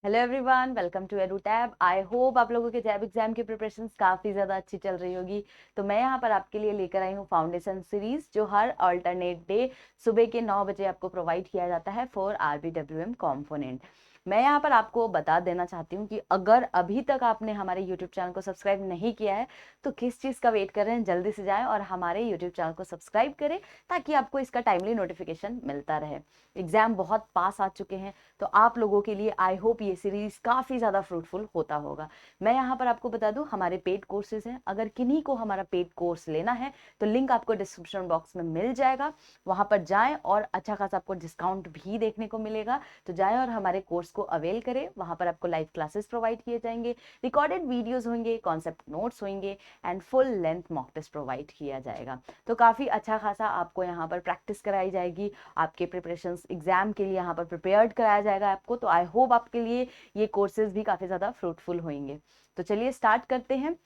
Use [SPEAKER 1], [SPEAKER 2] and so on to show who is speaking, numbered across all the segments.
[SPEAKER 1] Hello everyone, welcome to edu tab. I hope आप लोगों के जैब एग्जाम की प्रिपरेशंस काफ़ी ज़्यादा अच्छी चल रही होगी। तो मैं यहाँ पर आपके लिए लेकर आई हूँ फाउंडेशन सीरीज, जो हर अल्टरनेट डे सुबह के 9 बजे आपको प्रोवाइड किया जाता है फॉर RBWM कॉम्पोनेंट। मैं यहाँ पर आपको बता देना चाहती हूँ कि अगर अभी तक आपने हमारे यूट्यूब चैनल को सब्सक्राइब नहीं किया है तो किस चीज़ का वेट कर रहे हैं, जल्दी से जाएं और हमारे यूट्यूब चैनल को सब्सक्राइब करें ताकि आपको इसका टाइमली नोटिफिकेशन मिलता रहे। एग्जाम बहुत पास आ चुके हैं, तो आप लोगों के लिए आई होप ये सीरीज काफ़ी ज़्यादा फ्रूटफुल होता होगा। मैं यहाँ पर आपको बता दूँ, हमारे पेड कोर्सेज हैं। अगर किन्हीं को हमारा पेड कोर्स लेना है तो लिंक आपको डिस्क्रिप्शन बॉक्स में मिल जाएगा, वहाँ पर जाएं और अच्छा खासा आपको डिस्काउंट भी देखने को मिलेगा। तो जाएं और हमारे कोर्स को अवेल करें। वहाँ पर आपको लाइव क्लासेस प्रोवाइड किए जाएंगे, रिकॉर्डेड वीडियोज होंगे, कॉन्सेप्ट नोट्स होंगे and full length mock test provide किया जाएगा। तो काफ़ी अच्छा खासा आपको यहाँ पर प्रैक्टिस कराई जाएगी, आपके प्रिपरेशंस एग्जाम के लिए यहाँ पर प्रिपेयर्ड कराया जाएगा आपको। तो आई होप आपके लिए ये कोर्सेज भी काफ़ी ज़्यादा फ्रूटफुल होंगे। तो चलिए स्टार्ट करते हैं।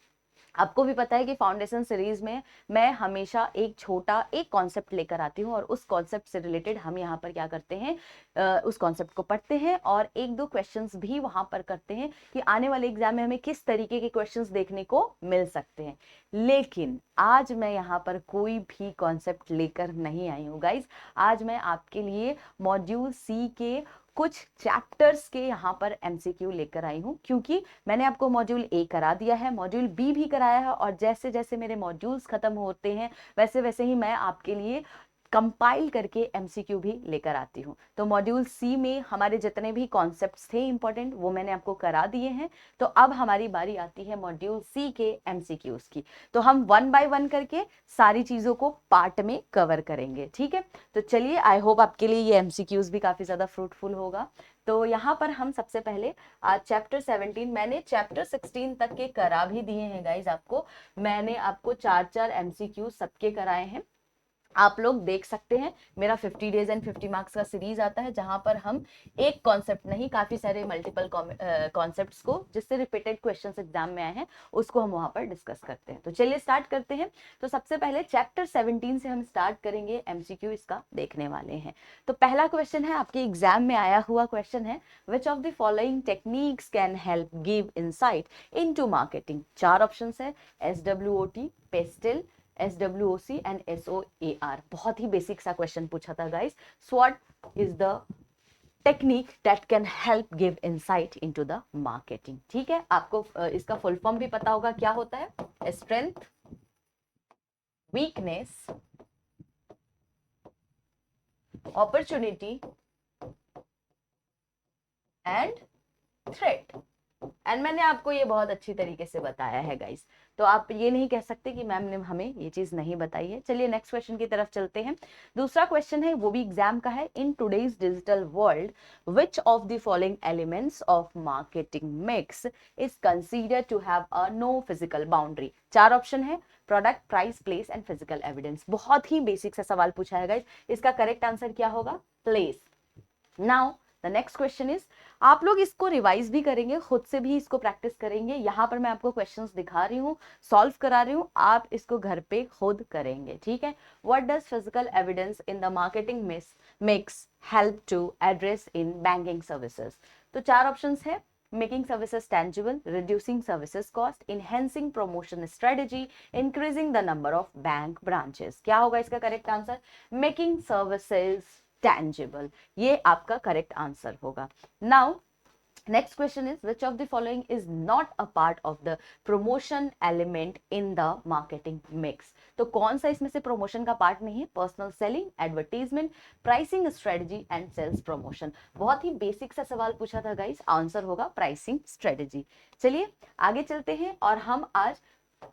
[SPEAKER 1] आपको भी पता है कि फाउंडेशन सीरीज में मैं हमेशा एक छोटा एक कॉन्सेप्ट लेकर आती हूँ और उस कॉन्सेप्ट से रिलेटेड हम यहाँ पर क्या करते हैं, उस कॉन्सेप्ट को पढ़ते हैं और एक दो क्वेश्चंस भी वहाँ पर करते हैं कि आने वाले एग्जाम में हमें किस तरीके के क्वेश्चंस देखने को मिल सकते हैं। लेकिन आज मैं यहाँ पर कोई भी कॉन्सेप्ट लेकर नहीं आई हूँ गाइज। आज मैं आपके लिए मॉड्यूल सी के कुछ चैप्टर्स के यहाँ पर एमसीक्यू लेकर आई हूँ, क्योंकि मैंने आपको मॉड्यूल ए करा दिया है, मॉड्यूल बी भी कराया है और जैसे जैसे मेरे मॉड्यूल्स खत्म होते हैं वैसे वैसे ही मैं आपके लिए कंपाइल करके एमसीक्यू भी लेकर आती हूँ। तो मॉड्यूल सी में हमारे जितने भी कॉन्सेप्ट्स थे इंपॉर्टेंट वो मैंने आपको करा दिए हैं। तो अब हमारी बारी आती है मॉड्यूल सी के एमसीक्यूज की। तो हम वन बाय वन करके सारी चीजों को पार्ट में कवर करेंगे, ठीक है। तो चलिए, आई होप आपके लिए ये एमसीक्यूज भी काफी ज्यादा फ्रूटफुल होगा। तो यहाँ पर हम सबसे पहले आज चैप्टर 17, मैंने चैप्टर 16 तक के करा भी दिए हैं गाइज आपको। मैंने आपको 4 एमसीक्यू सबके कराए हैं, आप लोग देख सकते हैं। मेरा 50 डेज एंड 50 मार्क्स का सीरीज आता है जहां पर हम एक कॉन्सेप्ट नहीं, काफी सारे मल्टीपल कॉन्सेप्ट्स को, जिससे रिपीटेड क्वेश्चंस एग्जाम में आए हैं, उसको हम वहां पर डिस्कस करते हैं। तो चलिए स्टार्ट करते हैं। तो सबसे पहले चैप्टर 17 से हम स्टार्ट करेंगे, एमसीक्यू इसका देखने वाले हैं। तो पहला क्वेश्चन है, आपके एग्जाम में आया हुआ क्वेश्चन है, which of the following techniques can help give insight into marketing. 4 options है, SWOT, pastel, SWOC and SOAR। बहुत ही बेसिक सा क्वेश्चन पूछा था guys. SWOT is the technique that can help give insight into the marketing. ठीक है, आपको इसका फुल फॉर्म भी पता होगा क्या होता है। Strength, weakness, opportunity and threat. And मैंने आपको ये बहुत अच्छी तरीके से बताया है गाइस, तो आप ये नहीं कह सकते कि मैम ने हमें ये चीज नहीं बताई है। चलिए नेक्स्ट क्वेश्चन की तरफ चलते हैं। दूसरा क्वेश्चन है, वो भी एग्जाम का है, in today's digital world which of the following elements of marketing mix is considered to have a no physical boundary. 4 option है, product, price, place and physical evidence. बहुत ही बेसिक सा सवाल पूछा है गाइस, इसका करेक्ट आंसर क्या होगा, place. Now the next question is, आप लोग इसको रिवाइज भी करेंगे, खुद से भी इसको प्रैक्टिस करेंगे। यहां पर मैं आपको क्वेश्चंस दिखा रही हूँ, सॉल्व करा रही हूँ, आप इसको घर पे खुद करेंगे, ठीक है। What does physical evidence in the marketing mix help to address in banking services. तो 4 ऑप्शंस है, making services tangible, reducing services cost, enhancing promotion strategy, increasing the number of bank branches। क्या होगा इसका correct answer, making services tangible, ये आपका correct answer होगा। Now next question is, which of the following is not a part of the promotion element in the marketing mix। तो कौन सा इसमें से प्रमोशन का पार्ट नहीं है, personal selling, advertisement, pricing strategy and sales promotion. बहुत ही बेसिक सा सवाल पूछा था गाइस, आंसर होगा प्राइसिंग स्ट्रेटजी। चलिए आगे चलते हैं और हम आज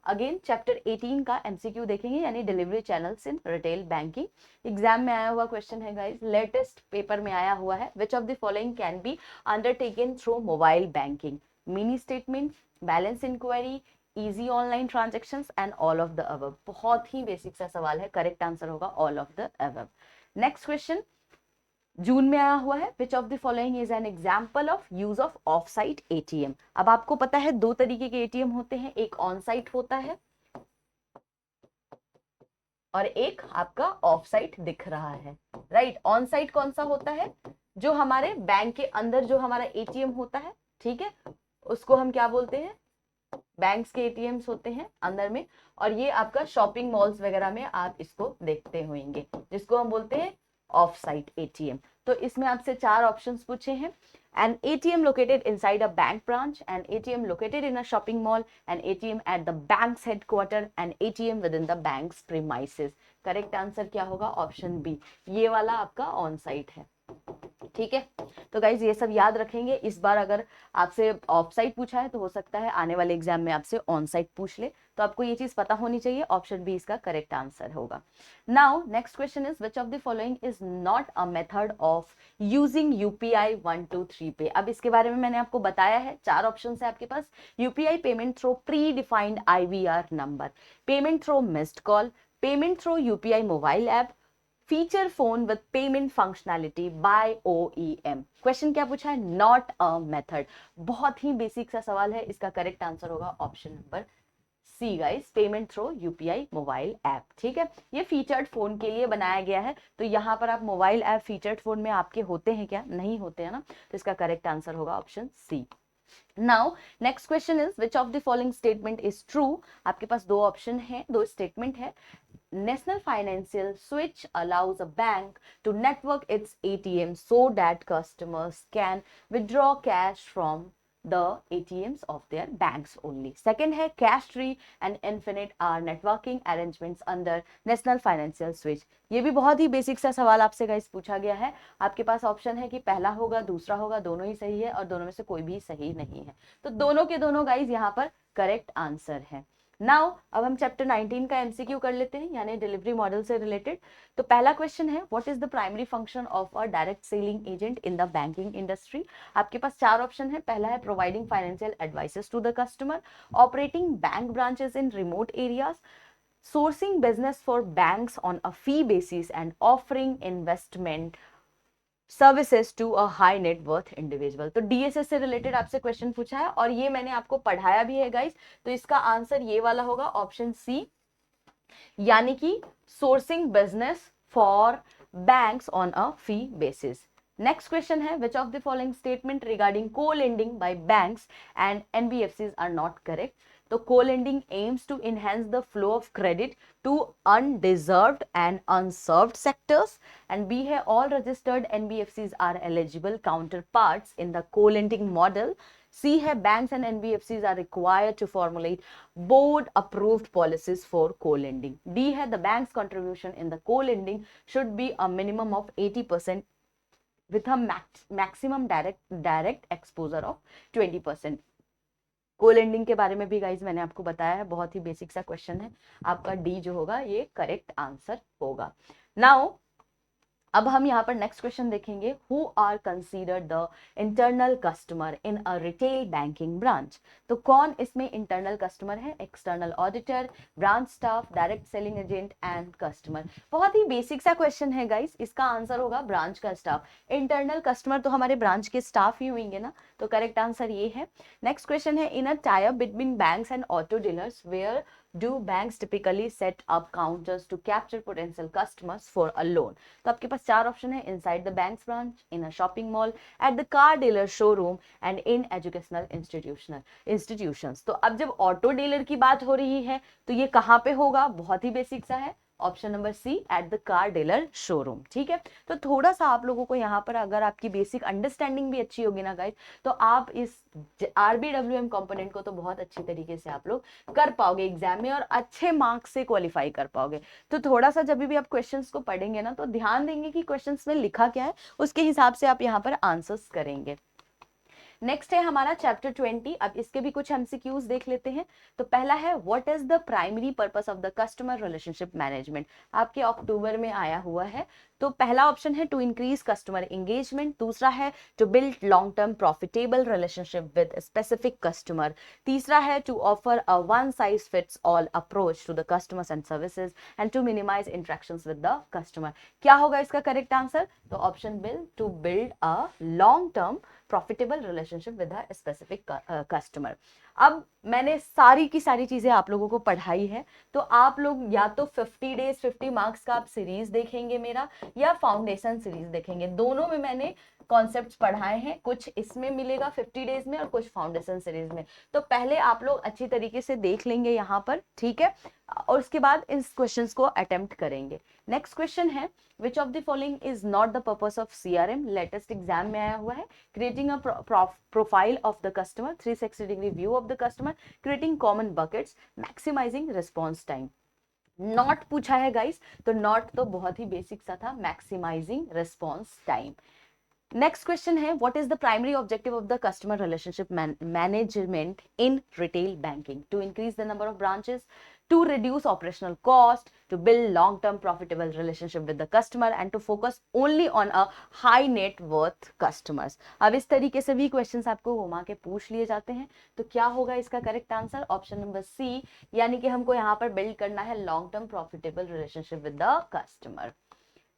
[SPEAKER 1] अगेन चैप्टर 18 का एमसीक्यू देखेंगे, यानी delivery channels in retail banking. Exam में आया हुआ क्वेश्चन है गाइस, लेटेस्ट पेपर में आया हुआ है, which of the following can be undertaken through mobile banking. Mini statement, balance inquiry, easy online transactions and all of the above. बहुत ही बेसिक सा सवाल है, करेक्ट आंसर होगा all of the above. Next question जून में आया हुआ है, which of the following is an example of use of off site ATM. अब आपको पता है 2 तरीके के एटीएम होते हैं, एक ऑन साइट होता है और एक आपका ऑफ साइट दिख रहा है, राइट। ऑन साइट कौन सा होता है, जो हमारे बैंक के अंदर जो हमारा एटीएम होता है, ठीक है, उसको हम क्या बोलते हैं, बैंक्स के एटीएम्स होते हैं अंदर में। और ये आपका शॉपिंग मॉल्स वगैरह में आप इसको देखते होंगे, जिसको हम बोलते हैं ऑफ साइट एटीएम। तो इसमें आपसे 4 ऑप्शंस पूछे हैं। an ATM located inside a bank branch, an ATM located in a shopping mall, an ATM at the bank's headquarter, an ATM within the bank's premises। Correct answer क्या होगा, option B, ये वाला आपका on site है, ठीक है। तो guys ये सब याद रखेंगे। इस बार अगर आपसे ऑफ साइट पूछा है तो हो सकता है आने वाले एग्जाम में आपसे ऑन साइट पूछ ले, तो आपको ये चीज पता होनी चाहिए। ऑप्शन बी इसका करेक्ट आंसर होगा। Now next question is which of the following is not a method of using UPI 123 पे। अब इसके बारे में मैंने आपको बताया है, 4 ऑप्शन है आपके पास। UPI payment through predefined IVR number, payment through missed call, payment through UPI mobile app, feature phone with payment functionality by OEM। Question क्या पूछा है, नॉट अ मेथड। बहुत ही बेसिक सा सवाल है, इसका करेक्ट आंसर होगा option number see guys, payment through UPI mobile app, ठीक है। ये फीचर्ड फोन के लिए बनाया गया है, तो यहाँ पर आप मोबाइल ऐप फीचर्ड फोन में आपके होते हैं क्या, नहीं होते हैं ना, तो इसका करेक्ट आंसर होगा option C. Now next question is which of the following statement is true. आपके पास 2 ऑप्शन है, 2 स्टेटमेंट है। National Financial Switch allows a bank to network its ATM so that customers can withdraw cash from the ATMs of their banks only. Second है Cash Tree and Infinite are networking arrangements under National Financial Switch। ये भी बहुत ही basic सा सवाल आपसे guys पूछा गया है। आपके पास ऑप्शन है कि पहला होगा, दूसरा होगा, दोनों ही सही है और दोनों में से कोई भी सही नहीं है। तो दोनों के दोनों गाइस यहाँ पर करेक्ट आंसर है। नाउ अब हम चैप्टर 19 का एमसीक्यू कर लेते हैं, यानी डिलीवरी मॉडल से रिलेटेड। तो पहला क्वेश्चन है what is the primary function of a direct selling agent in the banking industry. आपके पास 4 ऑप्शन है। पहला है providing financial advices to the customer, operating bank branches in remote areas, sourcing business for banks on a fee basis, and offering investment services to a high net worth individual. तो DSS से related आपसे question पूछा है और ये मैंने आपको पढ़ाया भी है गाइस, तो इसका आंसर ये वाला होगा ऑप्शन सी, यानी कि sourcing business for banks on a fee basis. Next question है which of the following statement regarding co-lending by banks and NBFCs are not correct. तो co-lending aims to enhance the flow of credit to undeserved and unserved sectors, and B है all registered NBFCs are eligible counterparts in the co-lending model. C है banks and NBFCs are required to formulate board approved policies for co-lending. D है the bank's contribution in the co-lending should be a minimum of 80% with a maximum direct exposure of 20%। को lending के बारे में भी guys मैंने आपको बताया है, बहुत ही बेसिक सा क्वेश्चन है। आपका डी जो होगा ये करेक्ट आंसर होगा। नाउ अब हम यहाँ पर नेक्स्ट क्वेश्चन देखेंगे, who are considered the internal customer in a retail banking branch. तो कौन इसमें इंटरनल कस्टमर है, external auditor, branch staff, direct selling agent and customer. बहुत ही बेसिक सा क्वेश्चन है गाइस, इसका आंसर होगा ब्रांच का स्टाफ। इंटरनल कस्टमर तो हमारे ब्रांच के स्टाफ ही होंगे ना, तो करेक्ट आंसर ये है। नेक्स्ट क्वेश्चन है in a tie up between banks and auto dealers where do banks typically set up counters to capture potential customers for a loan। तो आपके पास 4 ऑप्शन है, inside the banks branch, in a shopping mall, eight the car dealer showroom and in educational institutions. तो अब जब auto dealer की बात हो रही है तो ये कहाँ पे होगा, बहुत ही बेसिक सा है, option number C at the car dealer showroom, ठीक है। तो थोड़ा सा आप लोगों को यहाँ पर अगर आपकी बेसिक अंडरस्टैंडिंग भी अच्छी होगी ना गाइस, तो आप इस आरबीडब्ल्यूएम कंपोनेंट को तो बहुत अच्छी तरीके से आप लोग कर पाओगे एग्जाम में और अच्छे मार्क्स से क्वालिफाई कर पाओगे। तो थोड़ा सा जब भी आप क्वेश्चंस को पढ़ेंगे ना, तो ध्यान देंगे कि क्वेश्चंस में लिखा क्या है, उसके हिसाब से आप यहाँ पर आंसर्स करेंगे। नेक्स्ट है हमारा चैप्टर 20। अब इसके भी कुछ एमसीक्यूज देख लेते हैं। तो पहला है what is the primary purpose of the customer relationship management. आपके अक्टूबर में आया हुआ है। तो पहला ऑप्शन है टू इंक्रीज कस्टमर एंगेजमेंट, दूसरा है to build long term profitable relationship with specific customer, तीसरा है to offer a one size fits all approach to the customers and services and to minimize interactions with the customer. क्या होगा इसका correct answer, तो option B to build a long term profitable relationship with a specific customer. अब मैंने सारी की सारी चीजें आप लोगों को पढ़ाई है, तो आप लोग या तो 50 डेज 50 मार्क्स का आप सीरीज देखेंगे मेरा, या फाउंडेशन सीरीज देखेंगे। दोनों में मैंने कॉन्सेप्ट्स पढ़ाए हैं, कुछ इसमें मिलेगा 50 डेज में और कुछ फाउंडेशन सीरीज में। तो पहले आप लोग अच्छी तरीके से देख लेंगे यहाँ पर, ठीक है, और उसके बाद इस क्वेश्चंस को अटेम्प्ट करेंगे। नेक्स्ट क्वेश्चन है, which of the following is not the purpose of CRM? Latest exam में आया हुआ है। Creating a profile of the customer, 360 degree view of the customer, creating common buckets, maximizing response time. Not पूछा है guys, तो not तो बहुत ही बेसिक सा था, maximizing response time. Next question है, what is the primary objective of the customer relationship management in retail banking? To increase the number of branches, to reduce operational cost, to build long-term profitable relationship with the customer, and to focus only on a high net worth customers. अब इस तरीके से भी questions आपको घुमा के पूछ लिए जाते हैं, तो क्या होगा इसका correct answer? Option number C, यानी कि हमको यहाँ पर बिल्ड करना है long term profitable relationship with the customer.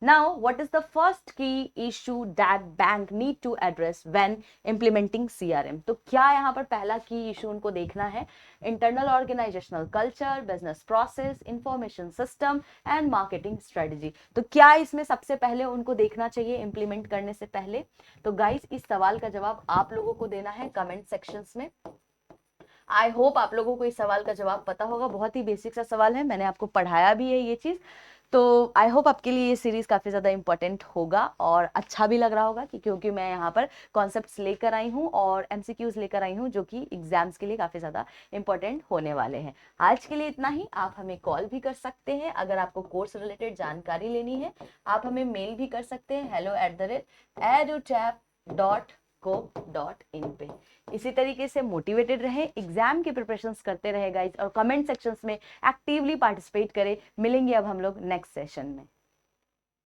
[SPEAKER 1] Now, what is the first key issue that bank need to address when implementing CRM? तो क्या यहाँ पर पहला की इशू उनको देखना है? Internal organizational culture, business process, information system and marketing strategy. तो क्या इसमें सबसे पहले उनको देखना चाहिए इंप्लीमेंट करने से पहले? तो गाइस, इस सवाल का जवाब आप लोगों को देना है कमेंट सेक्शंस में। आई होप आप लोगों को इस सवाल का जवाब पता होगा, बहुत ही बेसिक सा सवाल है, मैंने आपको पढ़ाया भी है ये चीज। तो आई होप आपके लिए ये सीरीज काफ़ी ज़्यादा इंपॉर्टेंट होगा और अच्छा भी लग रहा होगा कि क्योंकि मैं यहाँ पर कॉन्सेप्ट्स लेकर आई हूँ और MCQs लेकर आई हूँ जो कि एग्जाम्स के लिए काफ़ी ज़्यादा इंपॉर्टेंट होने वाले हैं। आज के लिए इतना ही। आप हमें कॉल भी कर सकते हैं अगर आपको कोर्स रिलेटेड जानकारी लेनी है। आप हमें मेल भी कर सकते हैं hello@edutap.co.in पे। इसी तरीके से मोटिवेटेड रहे, एग्जाम की प्रिपरेशंस करते रहे गाइस, और कमेंट सेक्शंस में एक्टिवली पार्टिसिपेट करें। मिलेंगे अब हम लोग नेक्स्ट सेशन में।